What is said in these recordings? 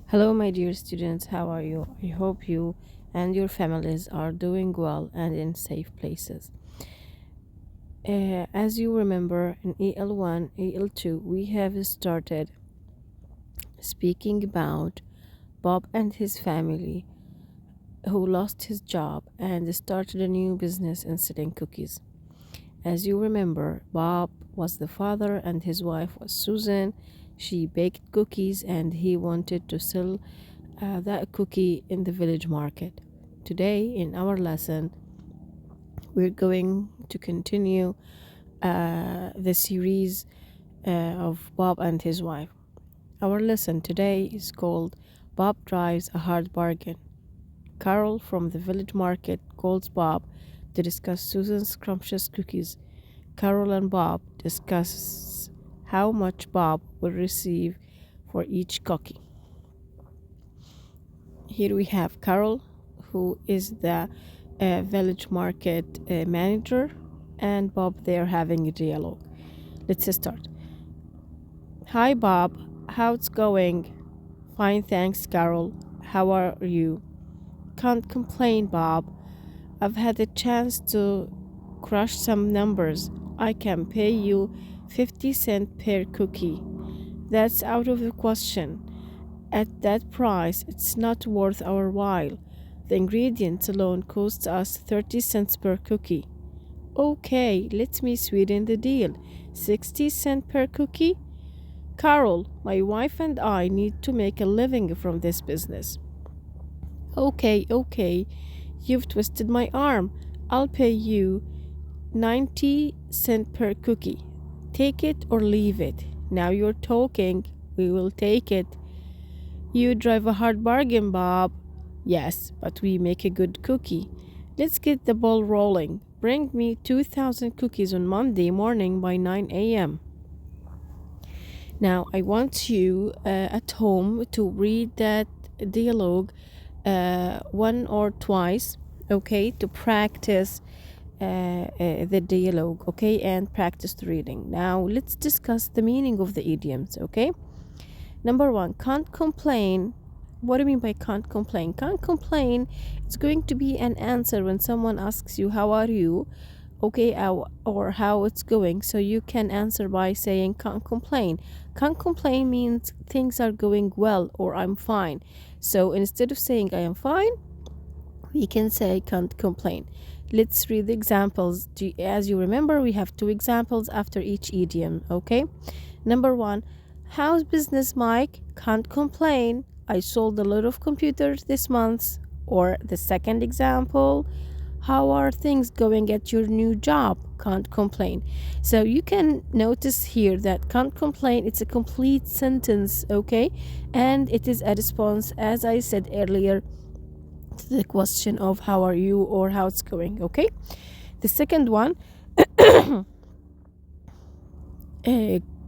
Hello, my dear students. How are you? I hope you and your families are doing well and in safe places. As you remember, in EL1, EL2, we have started speaking about Bob and his family who lost his job and started a new business in selling cookies. As you remember, Bob was the father and his wife was Susan. She baked cookies and he wanted to sell that cookie in the village market. Today, in our lesson, we're going to continue the series of Bob and his wife. Our lesson today is called Bob Drives a Hard Bargain. Carol from the village market calls Bob to discuss Susan's scrumptious cookies. Carol and Bob discuss how much Bob will receive for each cookie. Here we have Carol, who is the village market manager, and Bob. They are having a dialogue. Let's start. Hi, Bob. How's going? Fine, thanks, Carol. How are you? Can't complain, Bob. I've had a chance to crush some numbers. I can pay you 50 cents per cookie. That's out of the question. At that price, it's not worth our while. The ingredients alone cost us 30 cents per cookie. Okay, let me sweeten the deal. 60 cents per cookie? Carol, my wife and I need to make a living from this business. Okay, you've twisted my arm. I'll pay you 90 cents per cookie. Take it or leave it. Now you're talking. We will take it. You drive a hard bargain, Bob. Yes, but we make a good cookie. Let's get the ball rolling. Bring me 2,000 cookies on Monday morning by 9 a.m. Now, I want you at home to read that dialogue one or twice, okay, to practice the dialogue, okay, and practice the reading. Now, let's discuss the meaning of the idioms, okay? Number one, can't complain. What do you mean by can't complain? Can't complain, it's going to be an answer when someone asks you, how are you? Okay, or how it's going. So you can answer by saying can't complain. Can't complain means things are going well or I'm fine. So instead of saying I am fine, we can say can't complain. Let's read the examples. As you remember, we have two examples after each idiom, okay? Number one, how's business, Mike? Can't complain. I sold a lot of computers this month. Or the second example, how are things going at your new job? Can't complain. So you can notice here that can't complain, it's a complete sentence, okay? And it is a response, as I said earlier, to the question of how are you or how it's going, okay? The second one,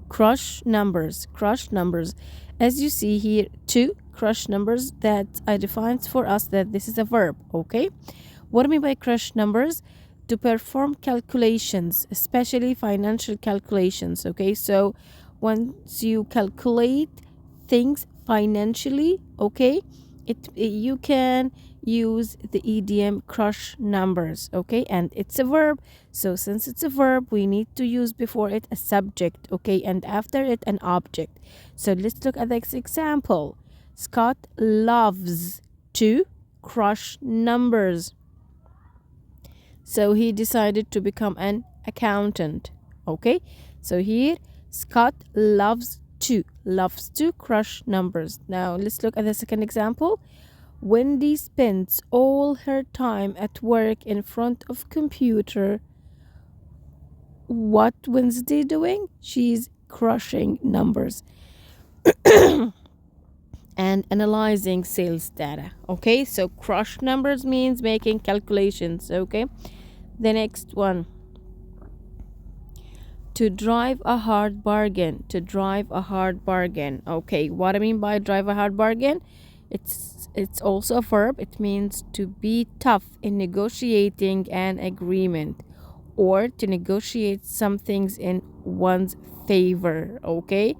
crush numbers. As you see here, two crush numbers that I defined for us that this is a verb, okay? What do I mean by crush numbers? To perform calculations, especially financial calculations, okay? So once you calculate things financially, okay, you can use the idiom crush numbers, okay? And it's a verb. So since it's a verb, we need to use before it a subject, okay? And after it an object. So let's look at this example. Scott loves to crush numbers. So he decided to become an accountant. Okay, so here Scott loves to crush numbers. Now let's look at the second example. Wendy spends all her time at work in front of computer. What Wednesday doing? She's crushing numbers and analyzing sales data. Okay, so crush numbers means making calculations. Okay, the next one. To drive a hard bargain. Okay, what I mean by drive a hard bargain? It's also a verb. It means to be tough in negotiating an agreement or to negotiate some things in one's favor, okay?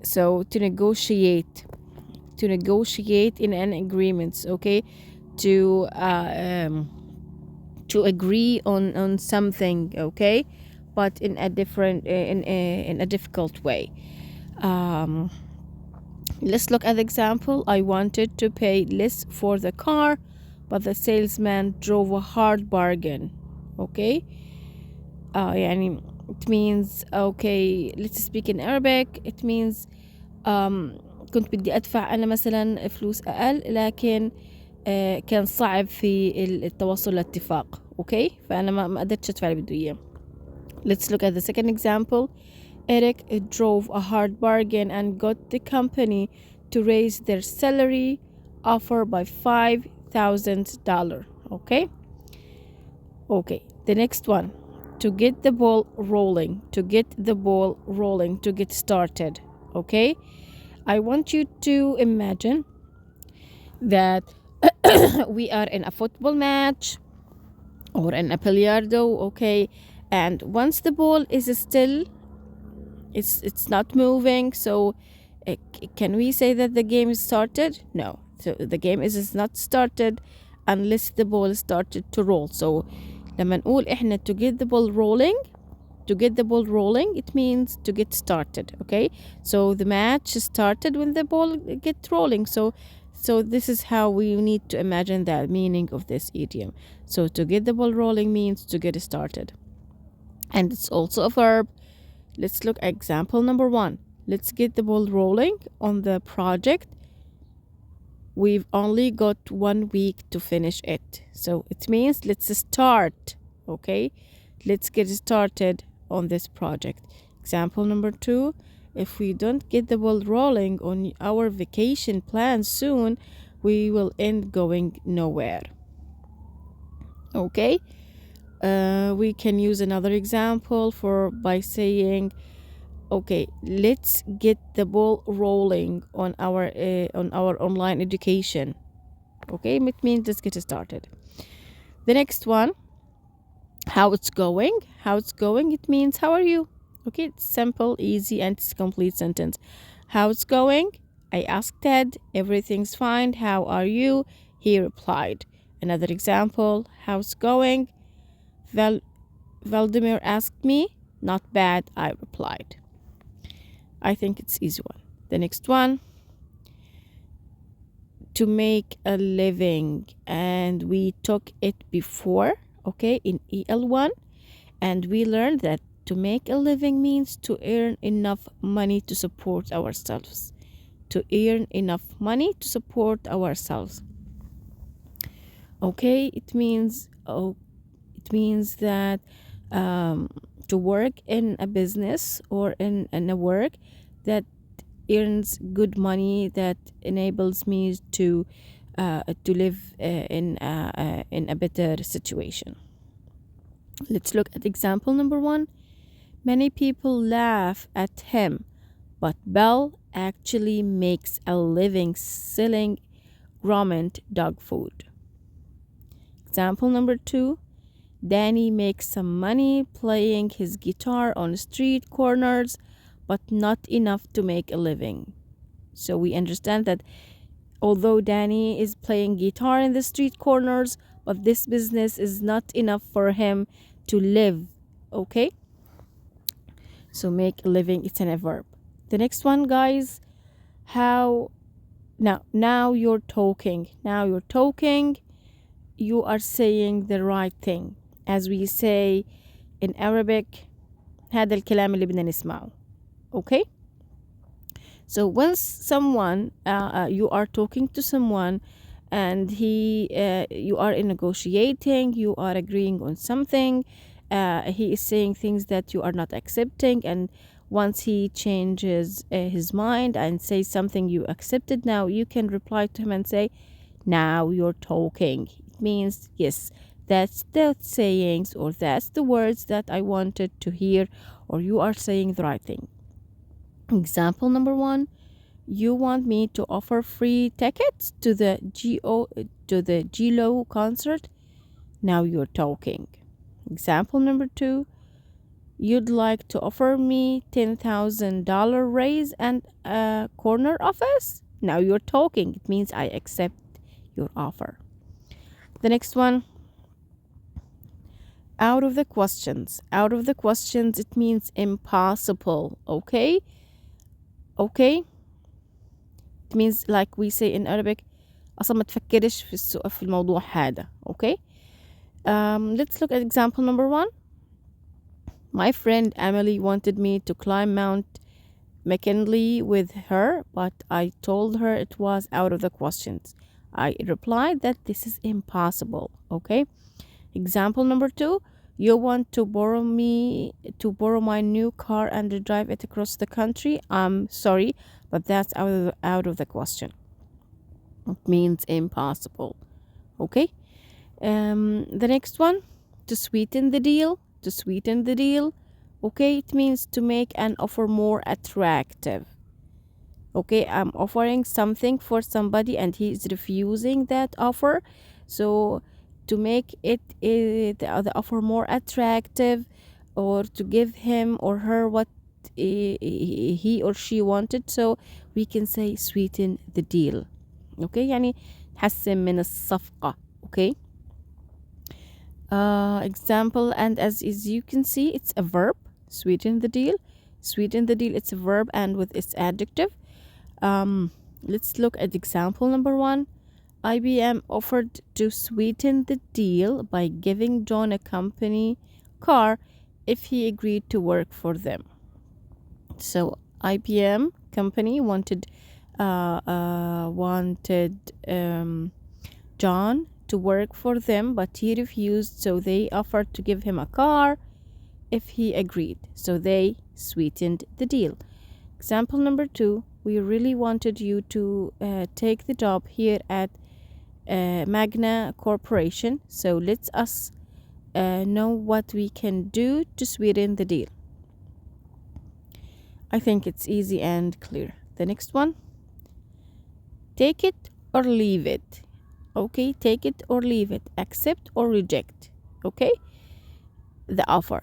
So to negotiate. to negotiate in an agreement, okay, to agree on something, okay, but in a different in a difficult way. Let's look at the example. I wanted to pay less for the car, but the salesman drove a hard bargain. Okay. يعني it means, okay, let's speak in Arabic. It means كنت بدي أدفع أنا مثلا فلوس أقل، لكن كان صعب في التوصل لاتفاق. Okay. فأنا ما قدرتش أدفع اللي بده إياه. Let's look at the second example. Eric drove a hard bargain and got the company to raise their salary offer by $5,000. Okay. Okay. The next one. To get the ball rolling. To get the ball rolling. To get started. Okay. I want you to imagine that we are in a football match or in a billiardo. Okay. And once the ball is still, it's not moving, so can we say that the game is started? No. So the game is not started unless the ball started to roll. So لما نقول إحنا to get the ball rolling, it means to get started. Okay. So the match started when the ball get rolling. So this is how we need to imagine the meaning of this idiom. So to get the ball rolling means to get started. And it's also a verb. Let's look at example number 1. Let's get the ball rolling on the project. We've only got 1 week to finish it. So it means let's start. Okay. Let's get started on this project. Example number 2. If we don't get the ball rolling on our vacation plan soon, we will end going nowhere. Okay. We can use another example by saying, okay, let's get the ball rolling on our online education. Okay, it means let's get started. The next one, how it's going. It means how are you? Okay, it's simple, easy, and it's a complete sentence. How it's going? I asked Ted. Everything's fine. How are you? He replied. Another example, how's going? Vladimir asked me. Not bad, I replied. I think it's easy one. The next one, to make a living, and we took it before, okay, in EL1, and we learned that to make a living means to earn enough money to support ourselves. Okay, it means that to work in a business or in a work that earns good money, that enables me to live in a better situation. Let's look at example number 1. Many people laugh at him, but Belle actually makes a living selling gourmet dog food. Example number 2. Danny makes some money playing his guitar on street corners, but not enough to make a living. So we understand that although Danny is playing guitar in the street corners, but this business is not enough for him to live. Okay? So make a living, it's a verb. The next one, guys, how now you're talking. You are saying the right thing. As we say in Arabic, هذا الكلام اللي بدنا نسمعه. Okay? So once someone, you are talking to someone and you are in negotiating, you are agreeing on something, he is saying things that you are not accepting, and once he changes his mind and says something you accepted, now you can reply to him and say, now you're talking. It means, yes, that's the sayings or that's the words that I wanted to hear, or you are saying the right thing. Example number 1, you want me to offer free tickets to the GLO concert. Now you're talking. Example number 2, you'd like to offer me $10,000 raise and a corner office. Now you're talking. It means I accept your offer. The next one, out of the questions. Out of the questions, it means impossible. Okay? Okay? It means like we say in Arabic, أصلا ما تفكرش في الموضوع هذا. Okay? Let's look at example number 1. My friend Emily wanted me to climb Mount McKinley with her, but I told her it was out of the questions. I replied that this is impossible. Okay? Example number 2. You want to borrow my new car and drive it across the country? I'm sorry, but that's out of the question. It means impossible. Okay? The next one, to sweeten the deal. To sweeten the deal. Okay, it means to make an offer more attractive. Okay, I'm offering something for somebody and he is refusing that offer. So to make the offer more attractive, or to give him or her what he or she wanted, so we can say sweeten the deal. Okay, يعني حسن من الصفقة. Okay. Example, and as you can see, it's a verb. Sweeten the deal. Sweeten the deal, it's a verb and with its adjective. Let's look at example number 1. IBM offered to sweeten the deal by giving John a company car if he agreed to work for them. So IBM company wanted John to work for them, but he refused, so they offered to give him a car if he agreed. So they sweetened the deal. Example number 2. We really wanted you to take the job here at Magna Corporation, so let us know what we can do to sweeten the deal. I think it's easy and clear. The next one, take it or leave it. Okay, take it or leave it, accept or reject. Okay, the offer.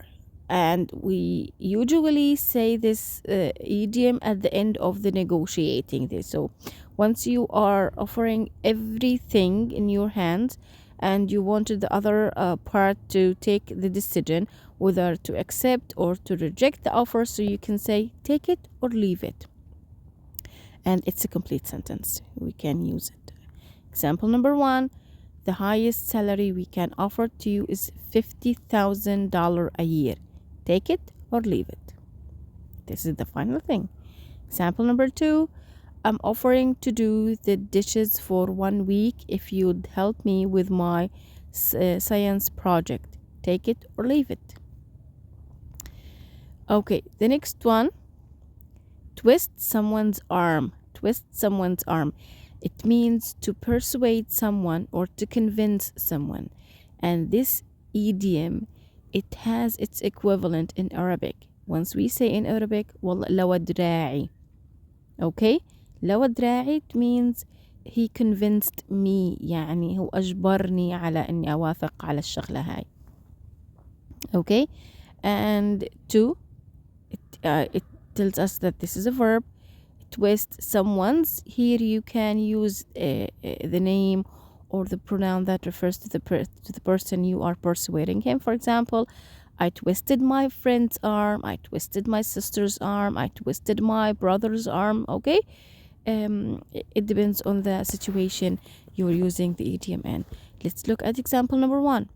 And we usually say this idiom at the end of the negotiating this. So once you are offering everything in your hands and you wanted the other part to take the decision whether to accept or to reject the offer, so you can say take it or leave it. And it's a complete sentence. We can use it. Example number 1. The highest salary we can offer to you is $50,000 a year. Take it or leave it. This is the final thing. Example number 2. I'm offering to do the dishes for 1 week if you'd help me with my science project. Take it or leave it. Okay, the next one. Twist someone's arm. Twist someone's arm. It means to persuade someone or to convince someone. And this idiom, it has its equivalent in Arabic. Once we say in Arabic, والله لو دراعي. Okay? لو دراعي, it means he convinced me. يعني هو أجبرني على أني أوافق على الشغلة هاي. Okay? And 2, it tells us that this is a verb. Twist someone's. Here you can use the name or the pronoun that refers to the person you are persuading him. For example, I twisted my friend's arm. I twisted my sister's arm. I twisted my brother's arm. Okay? It depends on the situation you're using the idiom in. Let's look at example number 1.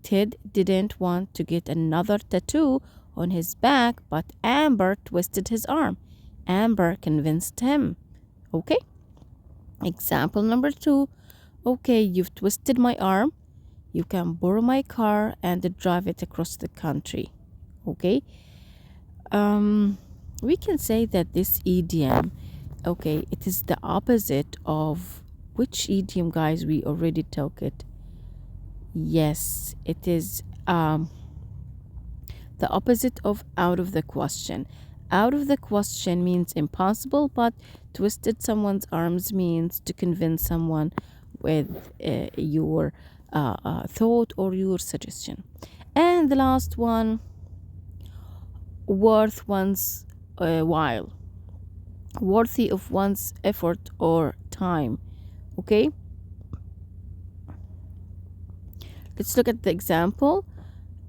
Ted didn't want to get another tattoo on his back, but Amber twisted his arm. Amber convinced him. Okay? Example number 2. Okay, you've twisted my arm. You can borrow my car and drive it across the country. Okay? We can say that this idiom, okay, it is the opposite of which idiom, guys? We already took it. Yes, it is the opposite of out of the question. Out of the question means impossible, but twisted someone's arms means to convince someone with your thought or your suggestion. And the last one, worth one's while. worthy of one's effort or time. Okay, let's look at the example.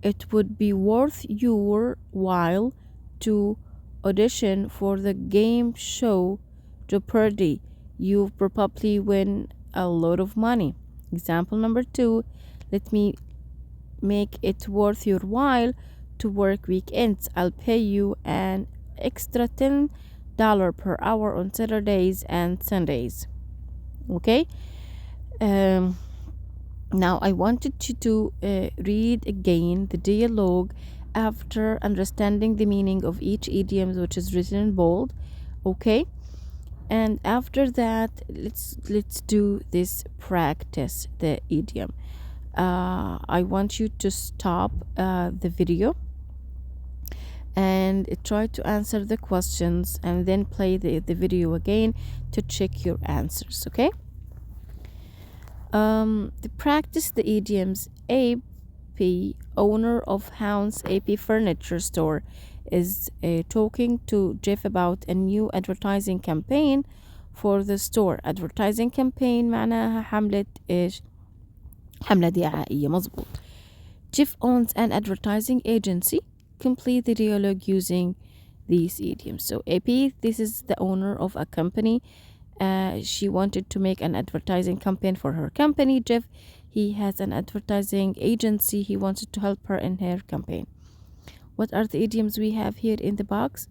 It would be worth your while to audition for the game show Jeopardy. You probably win a lot of money. Example number 2, let me make it worth your while to work weekends. I'll pay you an extra $10 per hour on Saturdays and Sundays. Okay. Um, Now I wanted you to read again the dialogue after understanding the meaning of each idiom, which is written in bold. Okay. And after that, let's do this practice, the idiom. I want you to stop the video and try to answer the questions, and then play the video again to check your answers. Okay. To practice the idioms. AP, owner of Hounds AP Furniture Store, is talking to Jeff about a new advertising campaign for the store. Advertising campaign معناها حملة إيش؟ حملة دعائية. مظبوط. Jeff owns an advertising agency. Complete the dialogue using these idioms. So AP, this is the owner of a company. She wanted to make an advertising campaign for her company. Jeff, he has an advertising agency. He wanted to help her in her campaign. What are the idioms we have here in the box?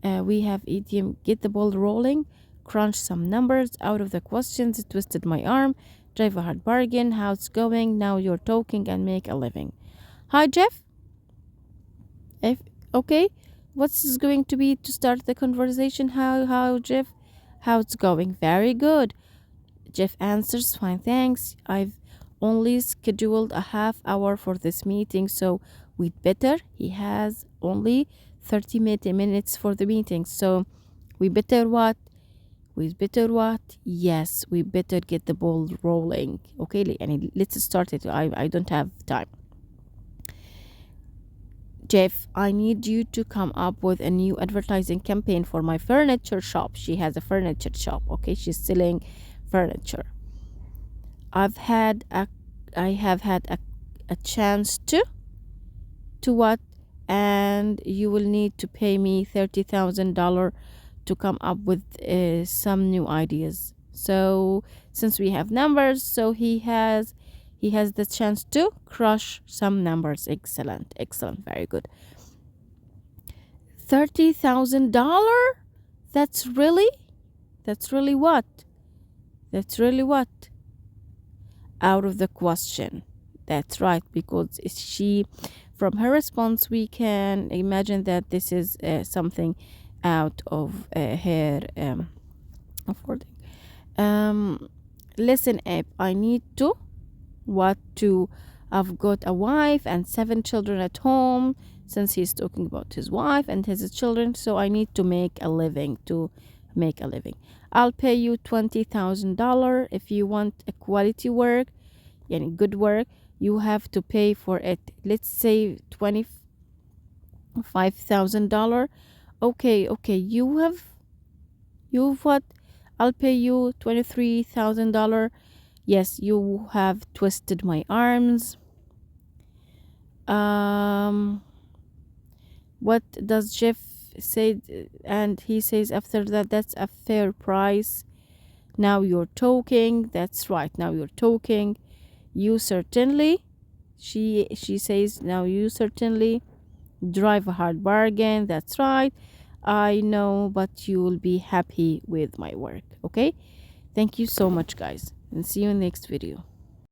We have idiom get the ball rolling, crunch some numbers out of the questions, twisted my arm, drive a hard bargain, how it's going, now you're talking, and make a living. Hi, Jeff. Okay, what's going to be to start the conversation? How, Jeff? How it's going? Very good. Jeff answers, fine, thanks. I've only scheduled a half hour for this meeting, so we'd better. He has only 30 minutes for the meeting, so we better what? We better what? Yes, we better get the ball rolling. Okay, let's start it. I don't have time. Jeff, I need you to come up with a new advertising campaign for my furniture shop. She has a furniture shop. Okay, she's selling furniture. I have had a chance to what? And you will need to pay me $30,000 to come up with some new ideas. So since we have numbers, so he has the chance to crush some numbers. Excellent, very good. $30,000? That's really what? That's really what? Out of the question. That's right, because she, from her response, we can imagine that this is something out of her affording. Listen, Abe, I need to I've got a wife and 7 children at home, since he's talking about his wife and his children, so I need to make a living. I'll pay you $20,000. If you want a quality work, good work, you have to pay for it. Let's say $25,000. Okay, you've what? I'll pay you $23,000. Yes, you have twisted my arms. What does Jeff say? And he says after that, that's a fair price. Now you're talking. That's right, now you're talking. You certainly, she says, now you certainly drive a hard bargain. That's right, I know, but you will be happy with my work. Okay, thank you so much, guys, and see you in the next video.